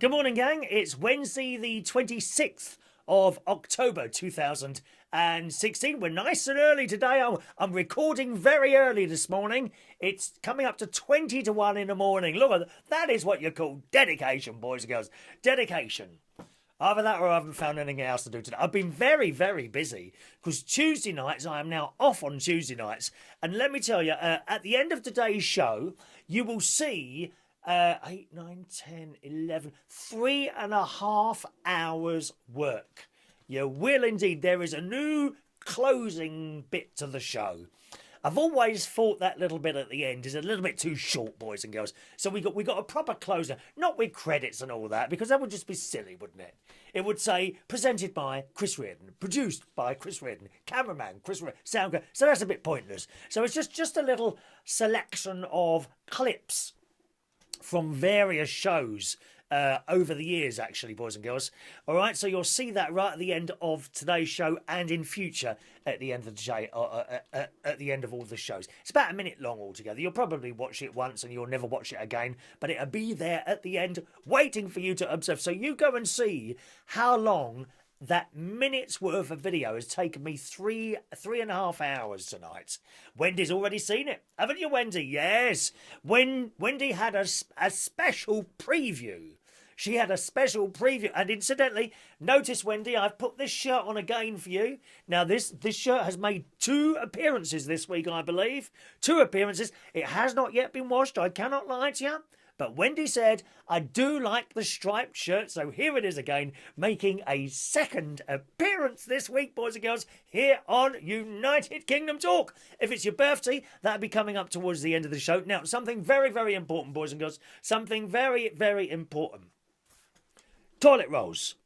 Good morning, gang. It's Wednesday, the 26th of October 2016. We're nice and early today. I'm recording very early this morning. It's coming up to 20 to 1 in the morning. Look at that. That is what you call dedication, boys and girls. Dedication. Either that or I haven't found anything else to do today. I've been very, very busy because Tuesday nights, I am now off on Tuesday nights. And let me tell you, at the end of today's show, you will see 8, 9, 10, 11, 3.5 hours work. You will indeed. There is a new closing bit to the show. I've always thought that little bit at the end is a little bit too short, boys and girls. So we got a proper closer, not with credits and all that, because that would just be silly, wouldn't it? It would say, presented by Chris Reardon, produced by Chris Reardon, cameraman, Chris Reardon, sound guy. So that's a bit pointless. So it's just a little selection of clips from various shows over the years, actually, boys and girls. All right, so you'll see that right at the end of today's show and in future at the end of the day, at the end of all the shows. It's about a minute long altogether. You'll probably watch it once and you'll never watch it again, but it'll be there at the end waiting for you to observe. So you go and see how long that minute's worth of video has taken me 3.5 hours tonight. Wendy's already seen it, haven't you, Wendy? Yes. Wendy had a special preview. She had a special preview. And incidentally, notice, Wendy, I've put this shirt on again for you. Now, this shirt has made 2 appearances this week, I believe. 2 appearances. It has not yet been washed. I cannot lie to you. But Wendy said, I do like the striped shirt, so here it is again, making a second appearance this week, boys and girls, here on United Kingdom Talk. If it's your birthday, that'll be coming up towards the end of the show. Now, something very, very important, boys and girls, something very, very important. Toilet rolls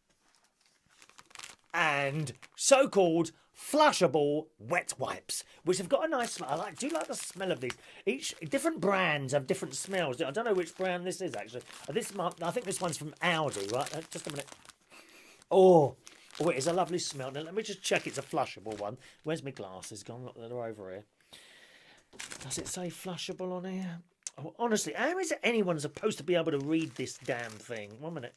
and so-called flushable wet wipes, which have got a nice smell. I do like the smell of these. Each different brands have different smells. I don't know which brand this is actually. I think this one's from Aldi, right? Just a minute. Oh, it is a lovely smell. Now let me just check it's a flushable one. Where's my glasses gone? Look, they're over here. Does it say flushable on here? Oh, honestly, how is anyone supposed to be able to read this damn thing? 1 minute.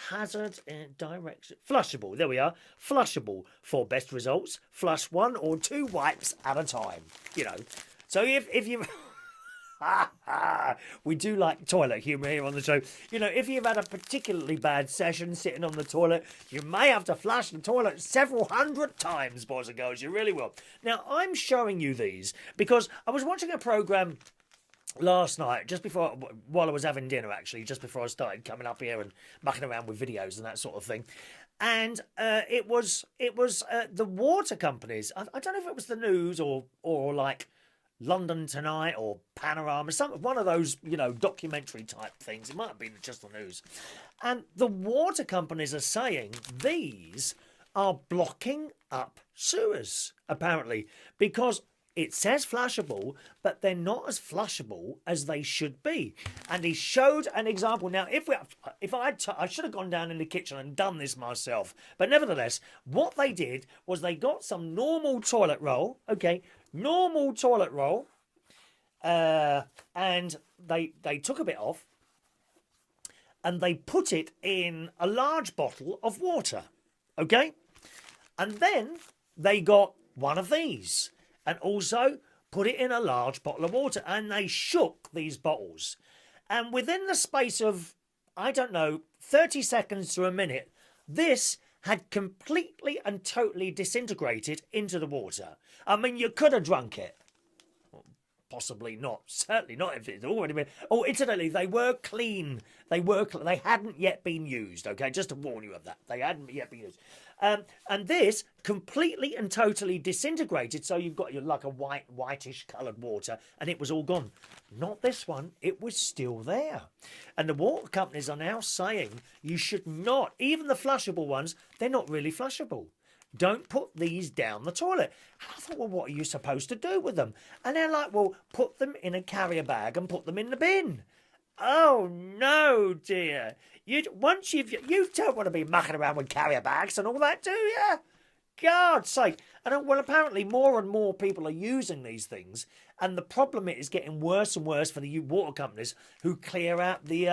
Hazard direction. Flushable. There we are. Flushable. For best results, flush 1 or 2 wipes at a time. You know. So if you... we do like toilet humour here on the show. You know, if you've had a particularly bad session sitting on the toilet, you may have to flush the toilet several hundred times, boys and girls. You really will. Now, I'm showing you these because I was watching a programme last night, while I was having dinner, actually, just before I started coming up here and mucking around with videos and that sort of thing. And it was the water companies. I don't know if it was the news or like London Tonight or Panorama, one of those, you know, documentary type things. It might have been just the news. And the water companies are saying these are blocking up sewers, apparently, because it says flushable, but they're not as flushable as they should be. And he showed an example. Now, I should have gone down in the kitchen and done this myself. But nevertheless, what they did was they got some normal toilet roll, okay, normal toilet roll, and they took a bit off, and they put it in a large bottle of water, okay? And then they got one of these, and also put it in a large bottle of water. And they shook these bottles. And within the space of, I don't know, 30 seconds to a minute, this had completely and totally disintegrated into the water. I mean, you could have drunk it. Well, possibly not. Certainly not if it's already been... Oh, incidentally, they were clean. They hadn't yet been used, okay? Just to warn you of that. They hadn't yet been used. And this completely and totally disintegrated, so you've got like a whitish coloured water, and it was all gone. Not this one, it was still there. And the water companies are now saying you should not, even the flushable ones, they're not really flushable. Don't put these down the toilet. And I thought, well, what are you supposed to do with them? And they're like, well, put them in a carrier bag and put them in the bin. Oh, no, dear. You don't want to be mucking around with carrier bags and all that, do you? God's sake. And well, apparently more and more people are using these things, and the problem is getting worse and worse for the water companies who clear out the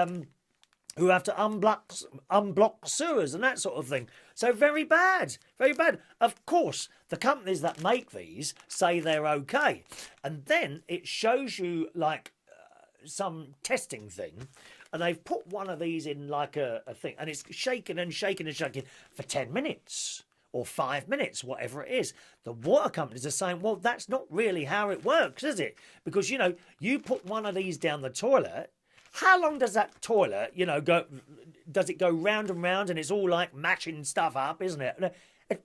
who have to unblock sewers and that sort of thing. So very bad, very bad. Of course, the companies that make these say they're okay, and then it shows you like some testing thing, and they've put one of these in like a thing, and it's shaking and shaking and shaking for 10 minutes or 5 minutes, whatever it is. The water companies are saying, well, that's not really how it works, is it? Because, you know, you put one of these down the toilet, how long does that toilet, you know, go? Does it go round and round and it's all like matching stuff up, isn't it?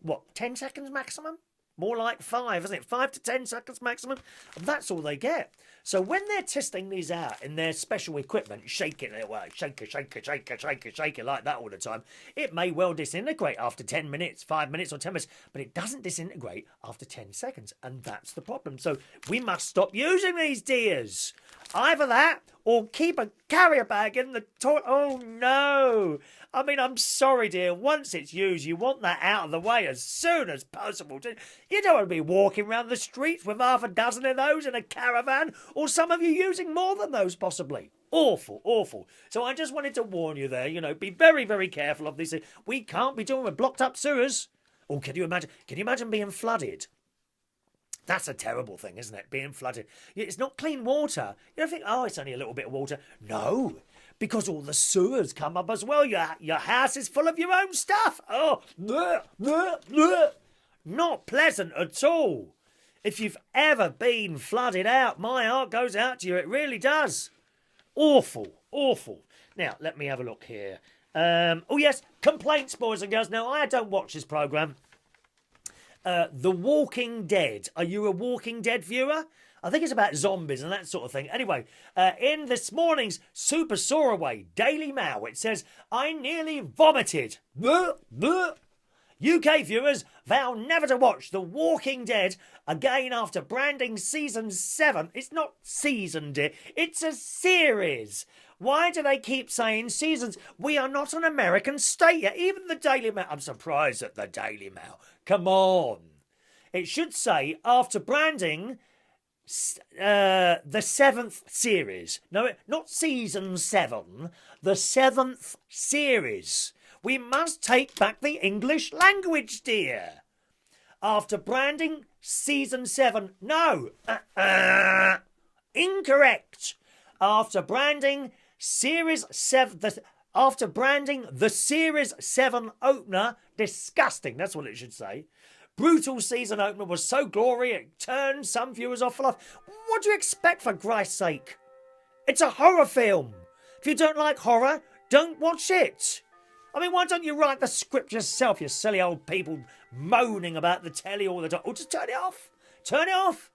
What, 10 seconds maximum? More like 5, isn't it? 5 to 10 seconds maximum. And that's all they get. So when they're testing these out in their special equipment, shaking it away, shake it like that all the time, it may well disintegrate after 10 minutes, 5 minutes or 10 minutes, but it doesn't disintegrate after 10 seconds. And that's the problem. So we must stop using these dears. Either that or keep a carrier bag in the toilet. Oh, no. I mean, I'm sorry, dear. Once it's used, you want that out of the way as soon as possible. You don't want to be walking around the streets with half a dozen of those in a caravan, or some of you using more than those, possibly. Awful, awful. So I just wanted to warn you there, you know, be very, very careful of this. We can't be doing with blocked up sewers. Oh, can you imagine being flooded? That's a terrible thing, isn't it? Being flooded. It's not clean water. You don't think, oh, it's only a little bit of water. No, because all the sewers come up as well. Your house is full of your own stuff. Oh, bleh, bleh, bleh. Not pleasant at all. If you've ever been flooded out, my heart goes out to you. It really does. Awful, awful. Now, let me have a look here. Oh, yes, complaints, boys and girls. Now, I don't watch this programme. The Walking Dead. Are you a Walking Dead viewer? I think it's about zombies and that sort of thing. Anyway, in this morning's Super Soaraway Daily Mail, it says, I nearly vomited. Bleh, bleh. UK viewers vow never to watch The Walking Dead again after branding season 7. It's not season, dear. It's a series. Why do they keep saying seasons? We are not an American state yet. Even the Daily Mail. I'm surprised at the Daily Mail. Come on. It should say after branding the 7th series. No, not season 7. The 7th series. We must take back the English language, dear. After branding season 7. No. Incorrect. After branding series 7. After branding the series 7 opener. Disgusting. That's what it should say. Brutal season opener was so glory it turned some viewers off for life. What do you expect, for Christ's sake? It's a horror film. If you don't like horror, don't watch it. I mean, why don't you write the script yourself, you silly old people moaning about the telly all the time? Oh, just turn it off. Turn it off.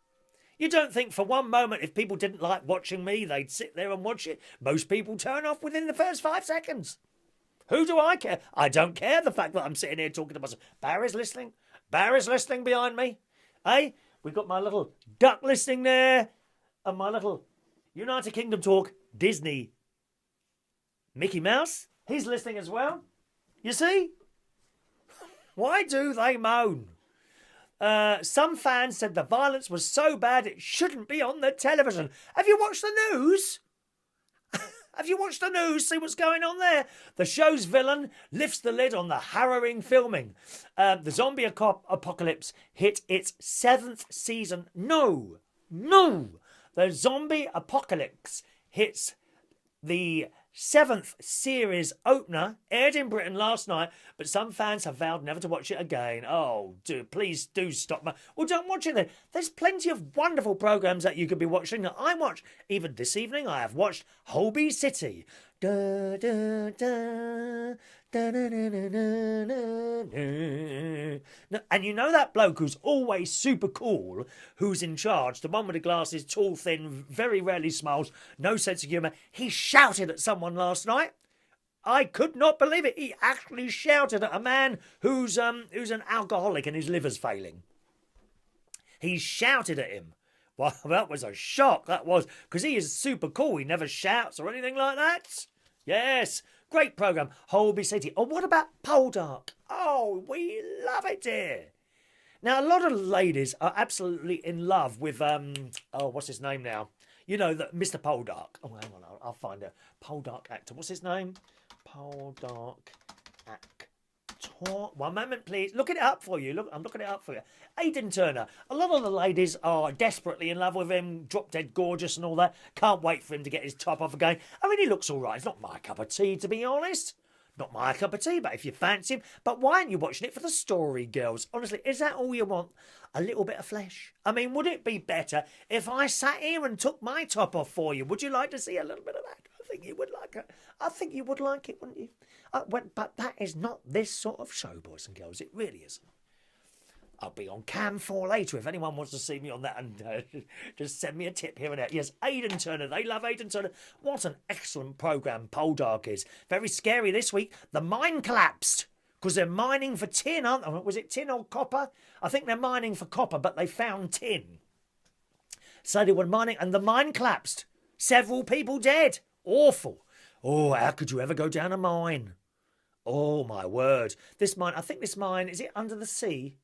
You don't think for one moment if people didn't like watching me, they'd sit there and watch it? Most people turn off within the first 5 seconds. Who do I care? I don't care the fact that I'm sitting here talking to myself. Barry's listening. Barry's listening behind me. Hey, we've got my little duck listening there. And my little United Kingdom talk, Disney. Mickey Mouse, he's listening as well. You see? Why do they moan? Some fans said the violence was so bad it shouldn't be on the television. Have you watched the news? Have you watched the news? See what's going on there? The show's villain lifts the lid on the harrowing filming. The zombie apocalypse hit its 7th season. No. The zombie apocalypse hits the 7th series opener, aired in Britain last night, but some fans have vowed never to watch it again. Oh, please do stop. Well, don't watch it then. There's plenty of wonderful programmes that you could be watching that I watch. Even this evening, I have watched Holby City. Da, da, da, da, da, da, da, da, da. And you know that bloke who's always super cool, who's in charge, the one with the glasses, tall, thin, very rarely smiles, no sense of humour. He shouted at someone last night. I could not believe it. He actually shouted at a man who's an alcoholic and his liver's failing. He shouted at him. Well, that was a shock, that was, because he is super cool. He never shouts or anything like that. Yes, great programme, Holby City. Oh, what about Poldark? Oh, we love it, dear. Now, a lot of ladies are absolutely in love with, what's his name now? You know, that Mr Poldark. Oh, hang on, I'll find a Poldark actor. What's his name? Poldark actor. One moment, please. Looking it up for you. Look, I'm looking it up for you. Aidan Turner. A lot of the ladies are desperately in love with him, drop dead gorgeous and all that. Can't wait for him to get his top off again. I mean, he looks all right. It's not my cup of tea, to be honest. Not my cup of tea, but if you fancy him. But why aren't you watching it for the story, girls? Honestly, is that all you want? A little bit of flesh? I mean, would it be better if I sat here and took my top off for you? Would you like to see a little bit of that? I think you would like it. I think you would like it, wouldn't you? But that is not this sort of show, boys and girls. It really isn't. I'll be on Cam 4 later if anyone wants to see me on that, and just send me a tip here and there. Yes, Aidan Turner. They love Aidan Turner. What an excellent programme Poldark is. Very scary this week. The mine collapsed because they're mining for tin, aren't they? Was it tin or copper? I think they're mining for copper, but they found tin. So they were mining, and the mine collapsed. Several people dead. Awful. Oh, how could you ever go down a mine? Oh, my word. This mine, I think this mine, is it under the sea?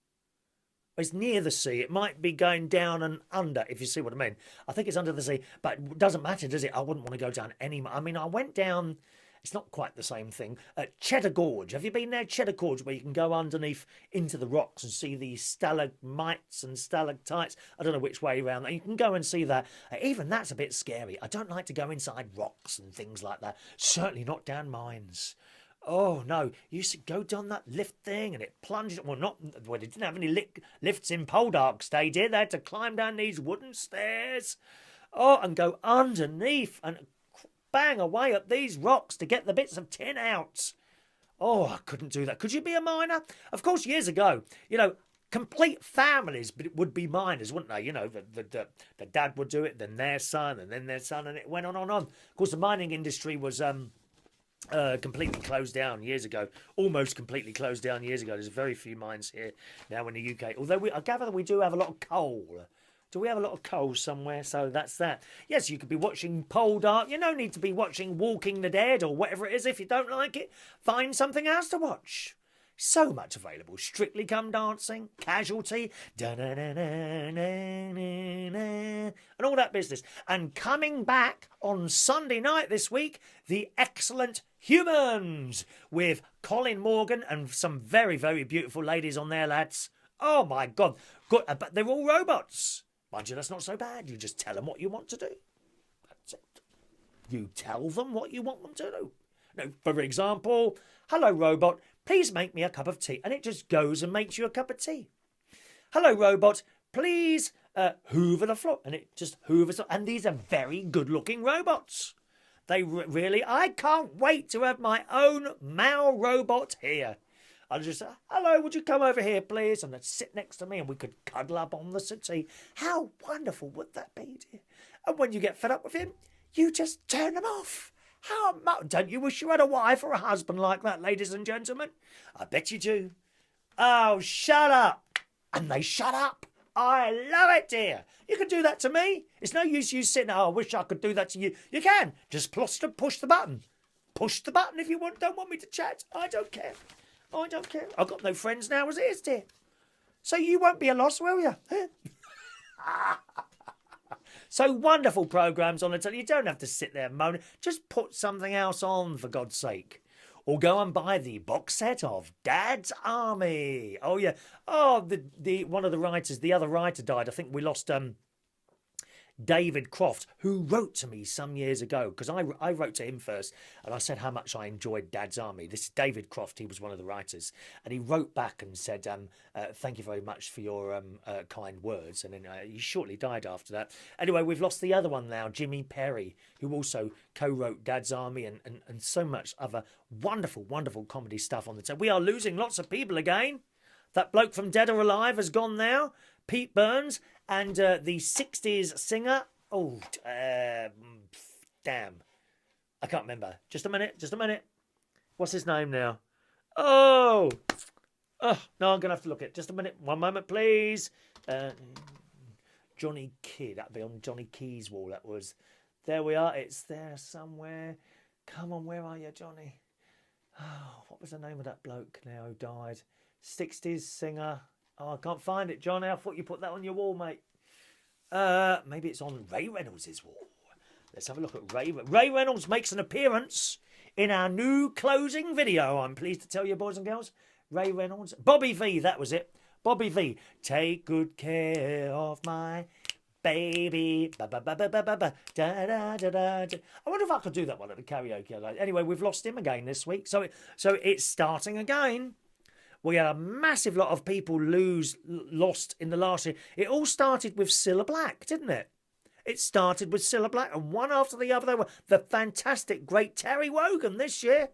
It's near the sea. It might be going down and under, if you see what I mean. I think it's under the sea, but it doesn't matter, does it? I wouldn't want to go down any... I mean, I went down... It's not quite the same thing. Cheddar Gorge. Have you been there? Cheddar Gorge, where you can go underneath into the rocks and see the stalagmites and stalactites. I don't know which way around. You can go and see that. Even that's a bit scary. I don't like to go inside rocks and things like that. Certainly not down mines. Oh, no. You used to go down that lift thing and it plunged... Well, they didn't have any lifts in Poldark's day, did they? Had to climb down these wooden stairs. Oh, and go underneath and bang away up these rocks to get the bits of tin out. Oh, I couldn't do that. Could you be a miner? Of course, years ago, you know, complete families would be miners, wouldn't they? You know, the dad would do it, then their son, and then their son, and it went on and on. Of course, the mining industry was... completely closed down years ago. Almost completely closed down years ago. There's very few mines here now in the UK. Although I gather that we do have a lot of coal. Do we have a lot of coal somewhere? So that's that. Yes, you could be watching Poldark. You don't need to be watching Walking the Dead or whatever it is. If you don't like it, find something else to watch. So much available. Strictly Come Dancing, Casualty, and all that business. And coming back on Sunday night this week, the excellent Humans with Colin Morgan and some very, very beautiful ladies on there, lads. Oh, my God. Good. But they're all robots. Mind you, that's not so bad. You just tell them what you want to do. That's it. You tell them what you want them to do. Now, for example, hello, robot. Please make me a cup of tea. And it just goes and makes you a cup of tea. Hello, robot. Please hoover the floor. And it just hoovers. And these are very good-looking robots. They really... I can't wait to have my own male robot here. I'll just say, hello, would you come over here, please? And they'd sit next to me and we could cuddle up on the settee. How wonderful would that be, dear? And when you get fed up with him, you just turn them off. How much? Don't you wish you had a wife or a husband like that, ladies and gentlemen? I bet you do. Oh, shut up. And they shut up. I love it, dear. You can do that to me. It's no use you sitting, oh, I wish I could do that to you. You can. Just push the button. Push the button if you don't want me to chat. I don't care. I don't care. I've got no friends now as it is, dear. So you won't be a loss, will you? So wonderful programmes on the telly. You don't have to sit there moaning. Just put something else on, for God's sake. Or go and buy the box set of Dad's Army. Oh, yeah. Oh, the one of the writers, the other writer died. I think we lost... David Croft, who wrote to me some years ago, because I wrote to him first, and I said how much I enjoyed Dad's Army. This is David Croft, he was one of the writers, and he wrote back and said, thank you very much for your kind words, and then he shortly died after that. Anyway, we've lost the other one now, Jimmy Perry, who also co-wrote Dad's Army and so much other wonderful, wonderful comedy stuff on the table. We are losing lots of people again. That bloke from Dead or Alive has gone now, Pete Burns, and the 60s singer, damn, I can't remember. Just a minute. What's his name now? Oh, no, I'm going to have to look at it. Just a minute. One moment, please. Johnny Kidd. That'd be on Johnny Key's wall. That was. There we are. It's there somewhere. Come on, where are you, Johnny? Oh, what was the name of that bloke now who died? 60s singer. Oh, I can't find it, Johnny. I thought you put that on your wall, mate. Maybe it's on Ray Reynolds' wall. Let's have a look at Ray. Ray Reynolds makes an appearance in our new closing video. I'm pleased to tell you, boys and girls. Ray Reynolds. Bobby V, that was it. Bobby V. Take good care of my baby. Ba, ba, ba, ba, ba, ba, ba. Da, da, da, da, da. I wonder if I could do that one at the karaoke. Anyway, we've lost him again this week. So it's starting again. We had a massive lot of people lost in the last year. It all started with Cilla Black, didn't it? It started with Cilla Black, and one after the other, they were the fantastic, great Terry Wogan this year.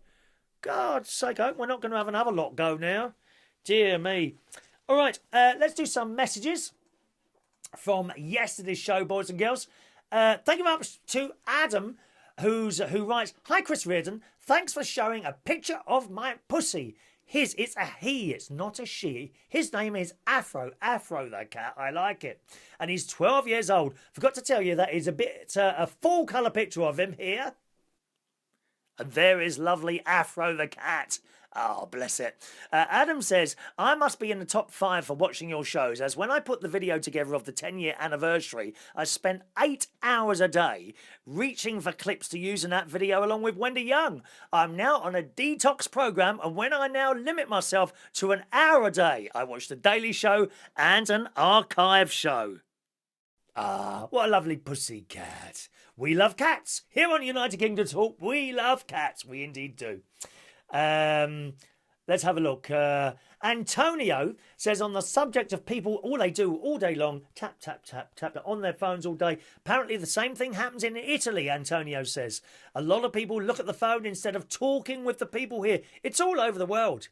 God's sake, I hope we're not going to have another lot go now. Dear me. All right, let's do some messages from yesterday's show, boys and girls. Thank you very much to Adam, who writes, "Hi, Chris Reardon. Thanks for showing a picture of my pussy. It's a he, it's not a she. His name is Afro the cat. I like it. And he's 12 years old. Forgot to tell you that is a full colour picture of him here. And there is lovely Afro the cat. Oh, bless it. Adam says, I must be in the top 5 for watching your shows, as when I put the video together of the 10-year anniversary, I spent 8 hours a day reaching for clips to use in that video along with Wendy Young. I'm now on a detox program, and when I now limit myself to an hour a day, I watch The Daily Show and an archive show. Ah, what a lovely pussy cat. We love cats. Here on United Kingdom Talk, we love cats. We indeed do. Let's have a look. Antonio says, on the subject of people, all they do all day long, tap, tap, tap, tap, on their phones all day. Apparently the same thing happens in Italy, Antonio says. A lot of people look at the phone instead of talking with the people here. It's all over the world.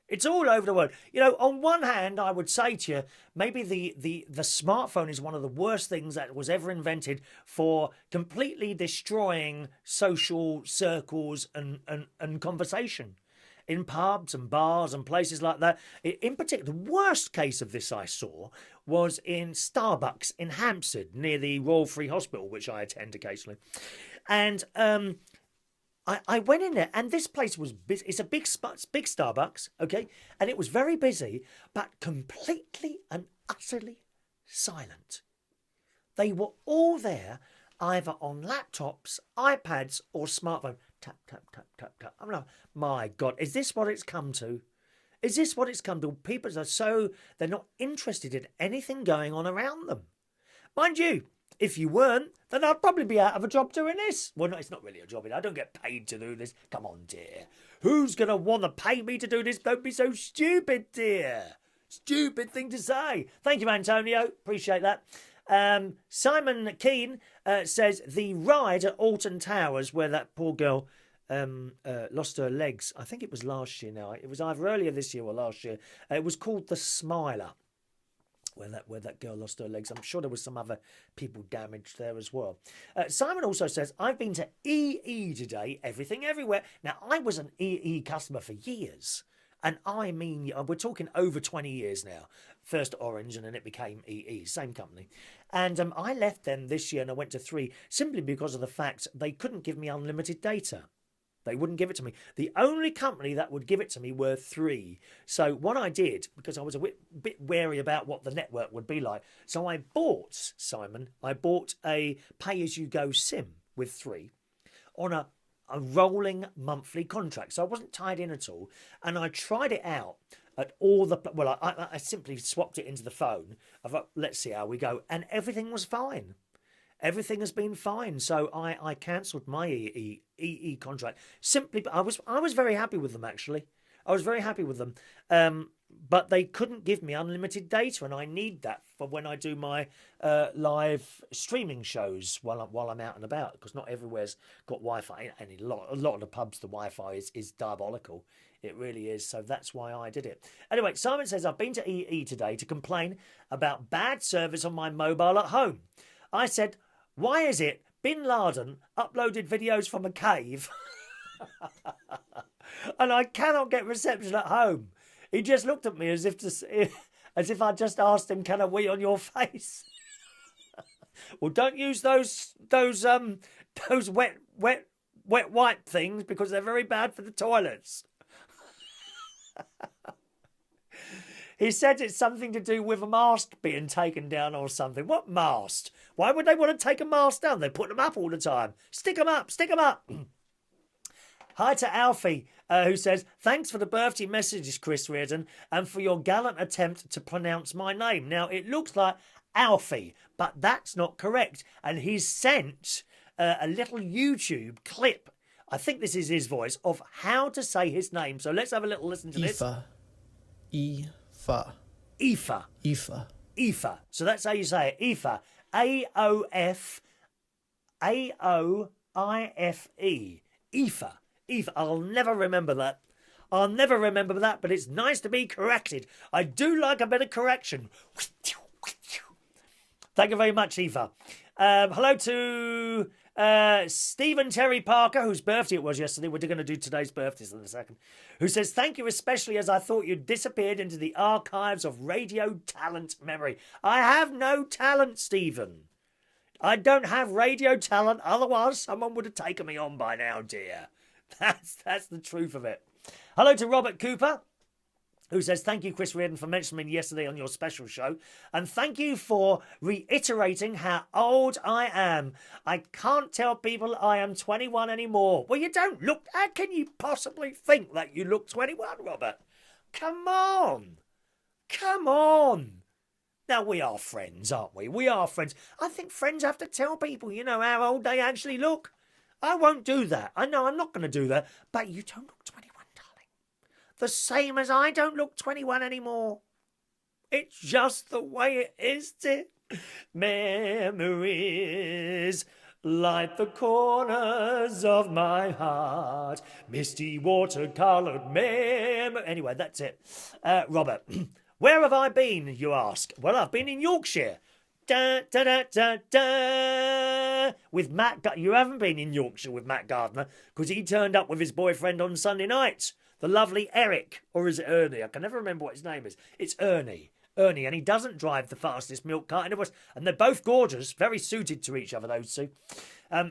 It's all over the world. You know, on one hand, I would say to you, maybe the smartphone is one of the worst things that was ever invented for completely destroying social circles and conversation in pubs and bars and places like that. In particular, the worst case of this I saw was in Starbucks in Hampstead, near the Royal Free Hospital, which I attend occasionally. And I went in there, and this place was busy. It's a big Starbucks, okay? And it was very busy, but completely and utterly silent. They were all there, either on laptops, iPads, or smartphone. Tap, tap, tap, tap, tap. I'm like, my God, is this what it's come to? Is this what it's come to? People are they're not interested in anything going on around them. Mind you, if you weren't, then I'd probably be out of a job doing this. Well, no, it's not really a job. I don't get paid to do this. Come on, dear. Who's going to want to pay me to do this? Don't be so stupid, dear. Stupid thing to say. Thank you, Antonio. Appreciate that. Simon Keane says, the ride at Alton Towers where that poor girl lost her legs. I think it was last year now. It was either earlier this year or last year. It was called the Smiler. Where that girl lost her legs. I'm sure there was some other people damaged there as well. Simon also says, I've been to EE today, everything everywhere. Now, I was an EE customer for years. And I mean, we're talking over 20 years now. First Orange, and then it became EE, same company. And I left them this year and I went to 3 simply because of the fact they couldn't give me unlimited data. They wouldn't give it to me. The only company that would give it to me were 3. So what I did, because I was a bit wary about what the network would be like, so I bought, Simon, a pay-as-you-go SIM with 3 on a rolling monthly contract. So I wasn't tied in at all. And I tried it out at all the... Well, I simply swapped it into the phone. I thought, let's see how we go. And everything was fine. Everything has been fine, so I cancelled my EE contract simply. But I was very happy with them, actually. I was very happy with them, but they couldn't give me unlimited data, and I need that for when I do my live streaming shows while I'm out and about, because not everywhere's got Wi-Fi, and a lot of the pubs the Wi-Fi is diabolical. It really is, so that's why I did it. Anyway, Simon says, I've been to EE today to complain about bad service on my mobile at home. I said, why is it Bin Laden uploaded videos from a cave and I cannot get reception at home? He just looked at me as if I just asked him, can I wee on your face? Well, don't use those wet wipe things, because they're very bad for the toilets. He said it's something to do with a mast being taken down or something. What mast? Why would they want to take a mast down? They put them up all the time. Stick them up, stick them up. Hi to Alfie, who says, thanks for the birthday messages, Chris Reardon, and for your gallant attempt to pronounce my name. Now, it looks like Alfie, but that's not correct. And he's sent a little YouTube clip, I think this is his voice, of how to say his name. So let's have a little listen to this. Aoife. Aoife. Aoife. Aoife. So that's how you say it. Aoife. A-O-F. A-O-I-F-E. Aoife. Aoife. I'll never remember that. I'll never remember that, but it's nice to be corrected. I do like a bit of correction. Thank you very much, Aoife. Hello to Stephen Terry Parker, whose birthday it was yesterday. We're going to do today's birthdays in a second. Who says, thank you especially as I thought you'd disappeared into the archives of radio talent memory. I have no talent, Stephen. I don't have radio talent. Otherwise, someone would have taken me on by now, dear. That's the truth of it. Hello to Robert Cooper, who says, thank you, Chris Reardon, for mentioning me yesterday on your special show. And thank you for reiterating how old I am. I can't tell people I am 21 anymore. Well, you don't look... How can you possibly think that you look 21, Robert? Come on. Come on. Now, we are friends, aren't we? We are friends. I think friends have to tell people, you know, how old they actually look. I won't do that. I know I'm not going to do that. But you don't look 21, darling. The same as I don't look 21 anymore. It's just the way it is, dear. Memories light the corners of my heart. Misty watercoloured Anyway, that's it. Robert, where have I been, you ask? Well, I've been in Yorkshire. Da, da, da, da, da. With Matt. You haven't been in Yorkshire with Matt Gardner because he turned up with his boyfriend on Sunday night. The lovely Eric. Or is it Ernie? I can never remember what his name is. It's Ernie. Ernie, and he doesn't drive the fastest milk cart in the West. And they're both gorgeous, very suited to each other, those two.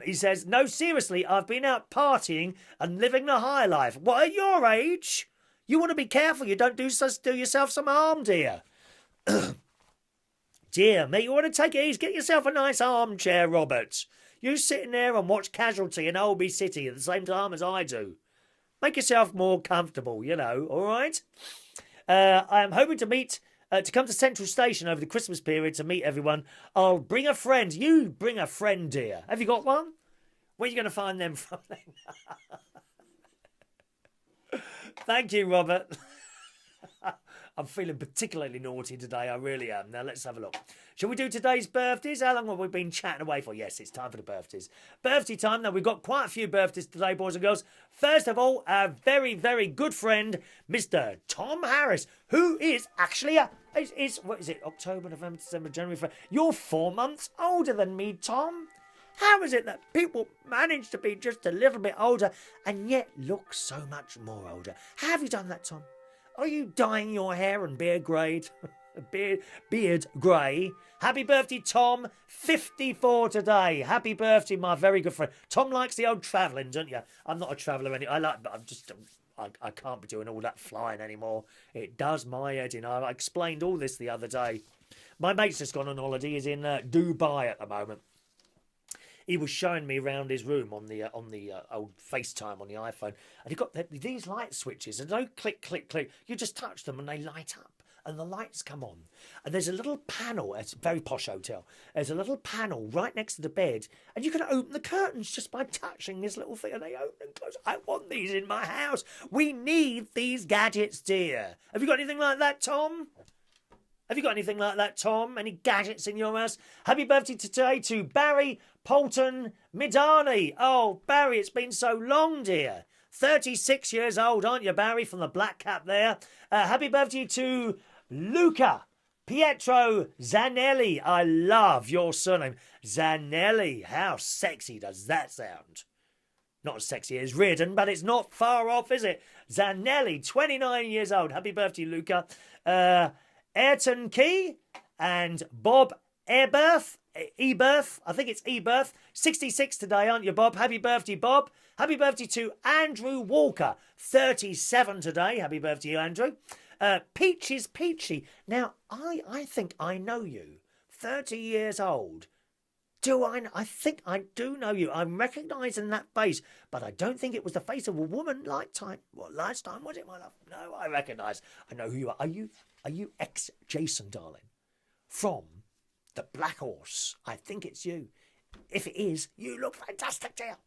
He says, no, seriously, I've been out partying and living the high life. What, at your age? You want to be careful you don't do yourself some harm, dear. Dear me, you want to take it easy? Get yourself a nice armchair, Robert. You sit in there and watch Casualty in Oldby City at the same time as I do. Make yourself more comfortable, you know, all right? I am hoping to come to Central Station over the Christmas period to meet everyone. I'll bring a friend. You bring a friend, dear. Have you got one? Where are you going to find them from? Thank you, Robert. I'm feeling particularly naughty today, I really am. Now, let's have a look. Shall we do today's birthdays? How long have we been chatting away for? Yes, it's time for the birthdays. Birthday time. Now, we've got quite a few birthdays today, boys and girls. First of all, our very, very good friend, Mr. Tom Harris, who is actually what is it, October, November, December, January, February. You're 4 months older than me, Tom. How is it that people manage to be just a little bit older and yet look so much more older? How have you done that, Tom? Are you dyeing your hair and beard grade? beard grey? Happy birthday, Tom. 54 today. Happy birthday, my very good friend. Tom likes the old travelling, don't you? I'm not a traveller anymore. I can't be doing all that flying anymore. It does my head in. I explained all this the other day. My mate's just gone on holiday. He's in Dubai at the moment. He was showing me around his room on the old FaceTime on the iPhone, and he got these light switches, and no click, click, click. You just touch them and they light up, and the lights come on. And there's a little panel. It's a very posh hotel. There's a little panel right next to the bed, and you can open the curtains just by touching this little thing, and they open and close. I want these in my house. We need these gadgets, dear. Have you got anything like that, Tom? Have you got anything like that, Tom? Any gadgets in your house? Happy birthday today to Barry Polton Midani. Oh, Barry, it's been so long, dear. 36 years old, aren't you, Barry, from the Black Cap there? Happy birthday to Luca Pietro Zanelli. I love your surname. Zanelli. How sexy does that sound? Not as sexy as Reardon, but it's not far off, is it? Zanelli, 29 years old. Happy birthday, Luca. Ayrton Key and Bob Eberth, I think it's Eberth, 66 today, aren't you, Bob? Happy birthday, Bob. Happy birthday to Andrew Walker, 37 today. Happy birthday, Andrew. Peaches Peachy. Now, I think I know you. 30 years old. Do I? I think I do know you. I'm recognising that face, but I don't think it was the face of a woman. Last time was it, my love? No, I recognise. I know who you are. Are you ex Jason, darling, from the Black Horse? I think it's you. If it is, you look fantastic, dear.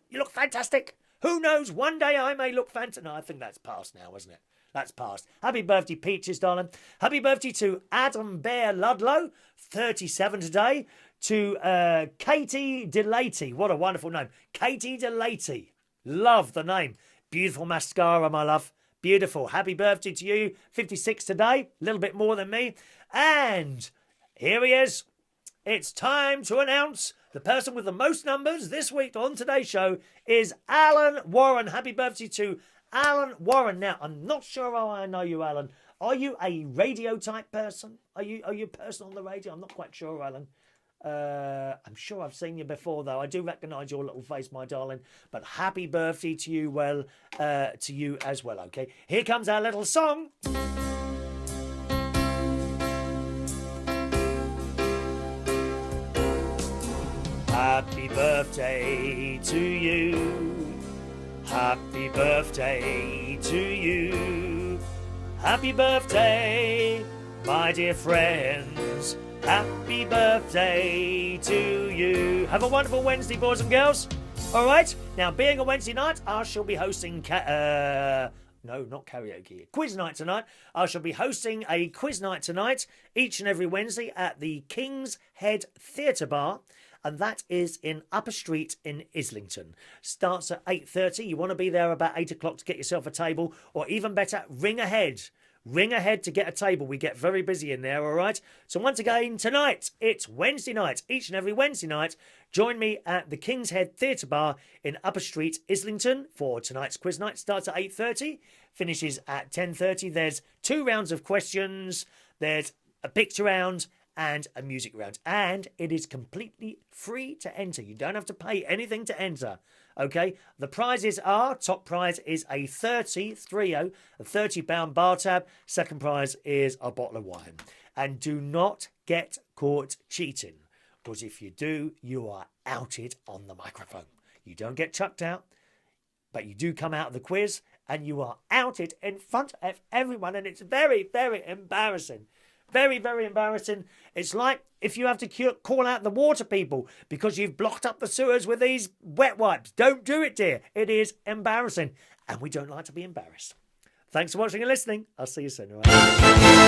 You look fantastic. Who knows? One day I may look fantastic. No, I think that's past now, isn't it? That's past. Happy birthday, Peaches, darling. Happy birthday to Adam Bear Ludlow, 37 today. To Katie DeLaty. What a wonderful name. Katie DeLaty. Love the name. Beautiful mascara, my love. Beautiful. Happy birthday to you. 56 today. A little bit more than me. And here he is. It's time to announce the person with the most numbers this week on today's show is Alan Warren. Happy birthday to Alan Warren. Now, I'm not sure how I know you, Alan. Are you a radio type person? Are you a person on the radio? I'm not quite sure, Alan. I'm sure I've seen you before, though. I do recognise your little face, my darling. But happy birthday to you, to you as well. Okay, here comes our little song. Happy birthday to you. Happy birthday to you. Happy birthday, my dear friends. Happy birthday to you. Have a wonderful Wednesday, boys and girls. All right. Now, being a Wednesday night, I shall be hosting... no, not karaoke. Quiz night tonight. I shall be hosting a quiz night tonight, each and every Wednesday at the King's Head Theatre Bar. And that is in Upper Street in Islington. Starts at 8:30. You want to be there about 8 o'clock to get yourself a table. Or even better, ring ahead. Ring ahead to get a table. We get very busy in there, all right? So once again, tonight, it's Wednesday night. Each and every Wednesday night, join me at the King's Head Theatre Bar in Upper Street, Islington, for tonight's quiz night. Starts at 8:30, finishes at 10:30. There's 2 rounds of questions. There's a picture round and a music round. And it is completely free to enter. You don't have to pay anything to enter. Okay, the prizes are, top prize is a £30 bar tab. Second prize is a bottle of wine. And do not get caught cheating, because if you do, you are outed on the microphone. You don't get chucked out, but you do come out of the quiz and you are outed in front of everyone, and it's very, very embarrassing. Very, very embarrassing. It's like if you have to call out the water people because you've blocked up the sewers with these wet wipes. Don't do it, dear. It is embarrassing. And we don't like to be embarrassed. Thanks for watching and listening. I'll see you soon. All right?